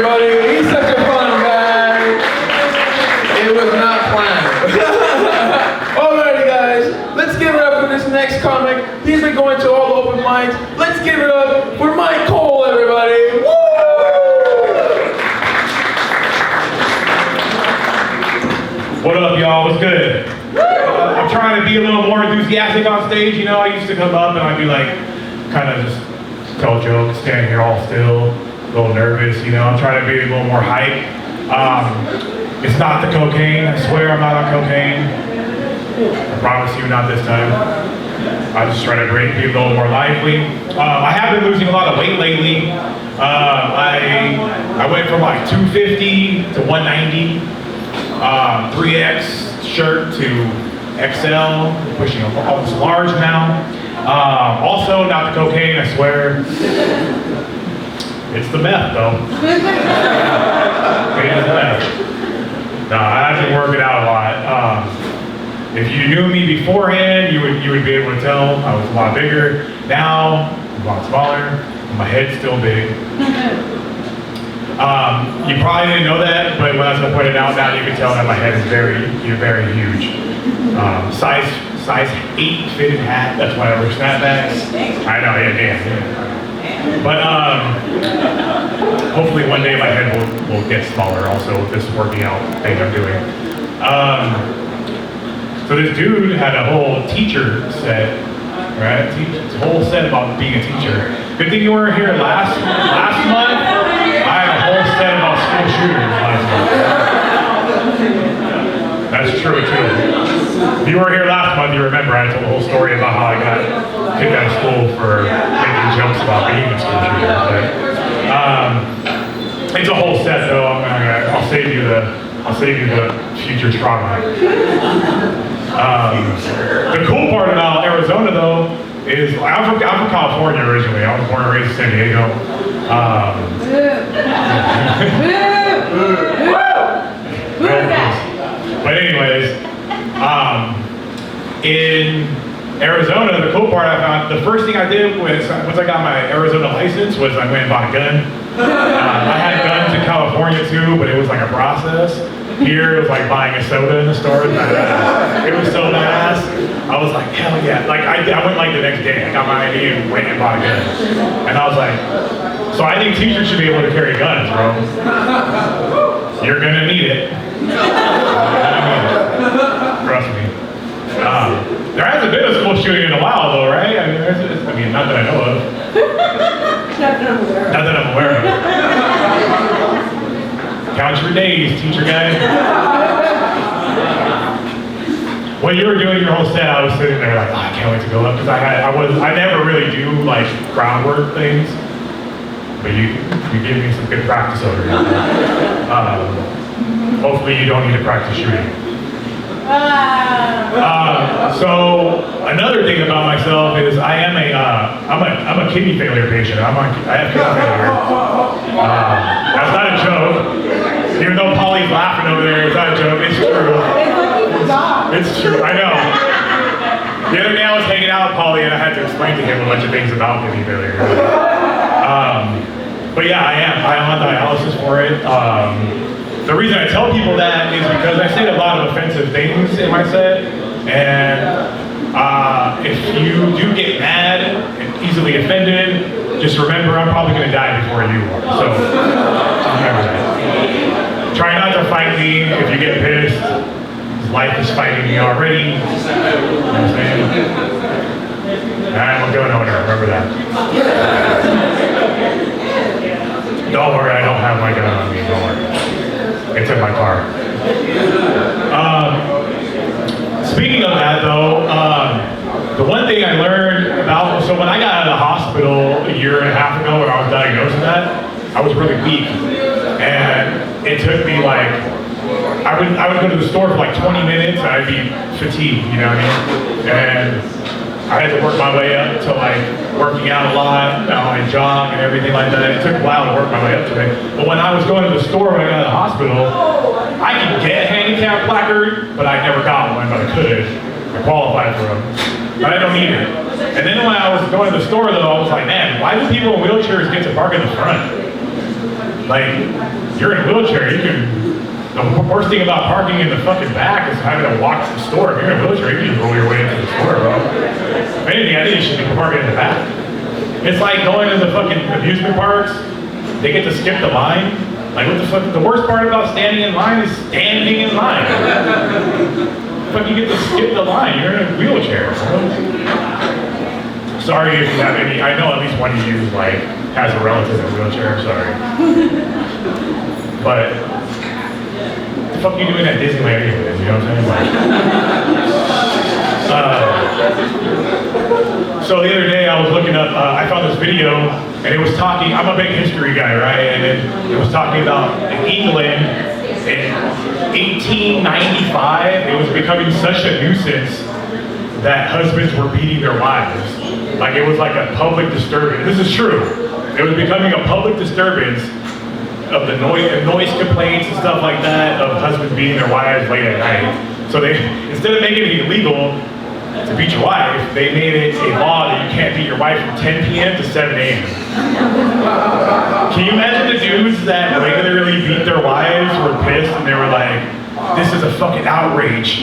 everybody. He's such a fun guy. It was not planned. Alrighty, guys. Let's give it up for this next comic. He's been going to all the open mics. Let's give it up for Kohl, everybody. Woo! What up, y'all? What's good? I'm trying to be a little more enthusiastic on stage. You know, I used to come up and I'd be like, kind of just tell jokes, stand here all still, a little nervous. You know, I'm trying to be a little more hype. It's not the cocaine. I swear I'm not on cocaine. I promise you, not this time. I just try to be a little more lively. I have been losing a lot of weight lately. I went from like 250 to 190. 3X shirt to XL, pushing almost large now. Also, not the cocaine, I swear. It's the meth, though. It is meth. No, I've been working out a lot. If you knew me beforehand, you would be able to tell I was a lot bigger. Now, I'm a lot smaller. My head's still big. You probably didn't know that, but when I was going to point it out now, you can tell that my head is very huge. Size 8 fitted hat, that's why I wear snapbacks. I know, yeah. But hopefully one day my head will get smaller also with this working out thing I'm doing. So this dude had a whole teacher set, right? A whole set about being a teacher. Good thing you weren't here last month. I had a whole set about school shooters last month. That's true too. If you weren't here last month, you remember I told the whole story about how I got kicked out of school for making jokes about being a school shooter. But, it's a whole set though. I'll save you the future trauma. The cool part about Arizona though is I'm from California originally. I was born and raised in San Diego. But anyways, in Arizona, the cool part I found, the first thing I did was, once I got my Arizona license, was I went and bought a gun. I had guns in California too, but it was like a process. Here, it was like buying a soda in the store. It was so badass. I was like, hell yeah. Like, I went like the next day. I got my ID and went and bought a gun. And I was like, so I think teachers should be able to carry guns, bro. You're gonna need it. Trust me. There hasn't been a school shooting in a while though, right? I mean, not that I know of. Not that I'm aware of. Count your days, teacher guy. When you were doing your whole set, I was sitting there like, oh, I can't wait to go up because I never really do like groundwork things, but you give me some good practice over here. Hopefully you don't need to practice shooting. So another thing about myself is I'm a kidney failure patient. I have kidney failure. That's not a joke. Even though Polly's laughing over there, it's not a joke. It's true. It's true. I know. The other day I was hanging out with Polly and I had to explain to him a bunch of things about kidney failure. But yeah, I'm on dialysis for it. The reason I tell people that is because I say a lot of offensive things in my set, and if you do get mad and easily offended, just remember I'm probably going to die before you are. So remember that. Try not to fight me if you get pissed. Life is fighting me already. You know what I'm saying? I won't go nowhere. Remember that. Don't worry, I don't have my gun on me. Don't worry. It's in my car. Speaking of that though, the one thing I learned about, so when I got out of the hospital a year and a half ago when I was diagnosed with that, I was really weak. And it took me like, I would go to the store for like 20 minutes and I'd be fatigued, you know what I mean? And I had to work my way up to like working out a lot, I jog and everything like that. It took a while to work my way up to it. But when I was going to the store when I got out of the hospital, I could get a handicap placard, but I never got one, but I could. I qualified for them. But I don't need it. And then when I was going to the store though, I was like, man, why do people in wheelchairs get to park in the front? Like, you're in a wheelchair, you can, the worst thing about parking in the fucking back is having to walk to the store. If you're in a wheelchair, you can just roll your way into the store, bro. If anything, I think you should be parking in the back. It's like going to the fucking amusement parks, they get to skip the line. Like, what the fuck, the worst part about standing in line is standing in line. But you get to skip the line, you're in a wheelchair. Sorry if you have any, I know at least one of you like has a relative in a wheelchair, sorry. But what the fuck are you doing at Disneyland anyways, you know what I'm saying? So the other day I was looking up, I found this video and it was talking, I'm a big history guy, right? And it was talking about in England in 1895, it was becoming such a nuisance that husbands were beating their wives. Like it was like a public disturbance. This is true. It was becoming a public disturbance of the noise complaints and stuff like that of husbands beating their wives late at night. So they, instead of making it illegal to beat your wife, they made it a law that you can't beat your wife from 10 p.m. to 7 a.m. Can you imagine the dudes that regularly beat their wives were pissed and they were like, this is a fucking outrage.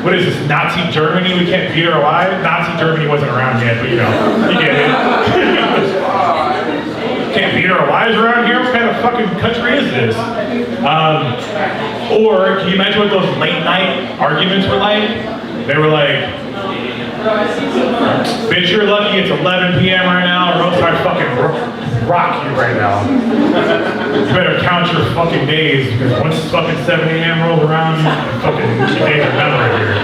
What is this, Nazi Germany? We can't beat our wives? Nazi Germany wasn't around yet, but you know, you get it. Can't beat our wives around here? What kind of fucking country is this? Or can you imagine what those late night arguments were like? They were like, bitch, you're lucky it's 11 p.m. right now, or else I fucking rock you right now. You better count your fucking days, because once fucking 7 a.m. rolls around, your days are done right here.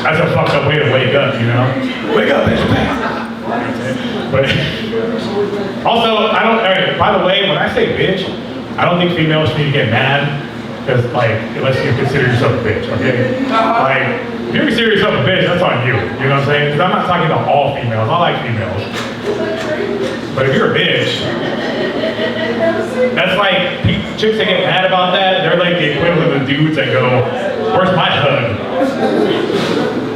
That's a fucked up way to wake up, you know? Wake up, bitch. But also, I don't, alright, by the way, when I say bitch, I don't think females need to get mad. Because, like, unless you consider yourself a bitch, okay? Like, if you consider yourself a bitch, that's on you. You know what I'm saying? Because I'm not talking about all females. I like females. But if you're a bitch, that's like, chicks that get mad about that, they're like the equivalent of the dudes that go, where's my hug?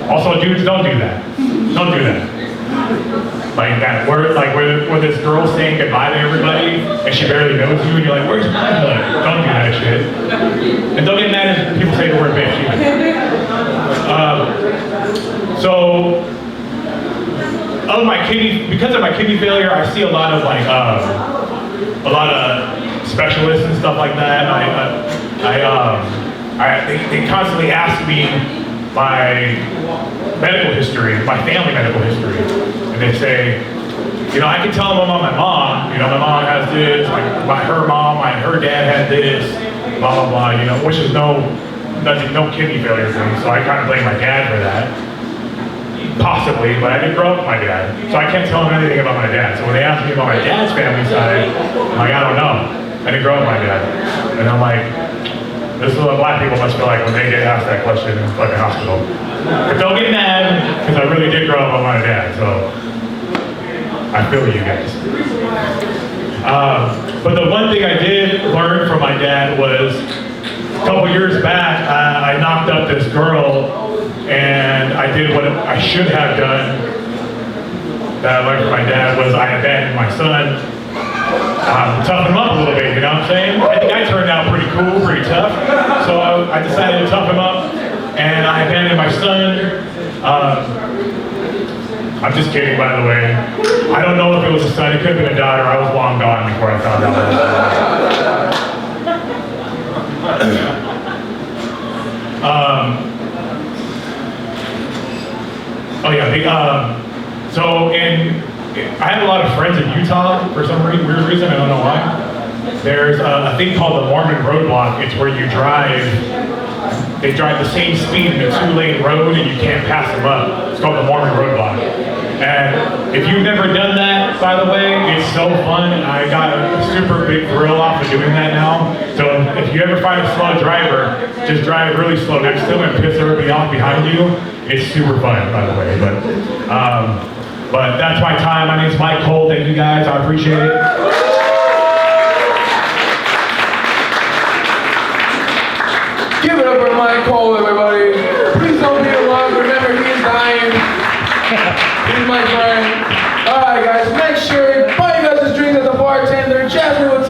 Also, dudes, don't do that. Don't do that. Like that, where this girl's saying goodbye to everybody and she barely knows you and you're like, where's my hug? Don't do that shit. And don't get mad if people say the word bitch either. So, because of my kidney failure, I see a lot of like, a lot of specialists and stuff like that. They constantly ask me my medical history, my family medical history. And they say, you know, I can tell them about my mom, you know, my mom has this, her dad had this, blah, blah, blah, you know, which is no kidney failure thing, so I kind of blame my dad for that. Possibly, but I didn't grow up with my dad, so I can't tell them anything about my dad. So when they ask me about my dad's family side, I'm like, I don't know. I didn't grow up with my dad. And I'm like, this is what black people must feel like when they get asked that question in the fucking hospital. But don't get mad, because I really did grow up with my dad, so I feel you guys. But the one thing I did learn from my dad was, a couple years back, I knocked up this girl, and I did what I should have done, that I learned from my dad, was I abandoned my son. Toughen him up a little bit, you know what I'm saying? I think I turned out pretty cool, pretty tough. So I decided to toughen him up, and I abandoned my son. I'm just kidding, by the way. I don't know if it was a son, it could have been a daughter. I was long gone before I found out. I have a lot of friends in Utah for some weird reason, I don't know why. There's a thing called the Mormon roadblock. It's where they drive the same speed in a 2-lane road and you can't pass them up. It's called the Mormon roadblock. And if you've never done that, by the way, it's so fun. I got a super big thrill off of doing that now. So if you ever find a slow driver, just drive really slow next to them and piss everybody off behind you. It's super fun, by the way. But that's my time. My name's Mike Kohl. Thank you guys. I appreciate it. Give it up for Mike Kohl, everybody. Please don't be alarmed. Remember, he is dying. He's my friend. All right, guys. Make sure you buy you guys a drink at the bartender. Jasmine will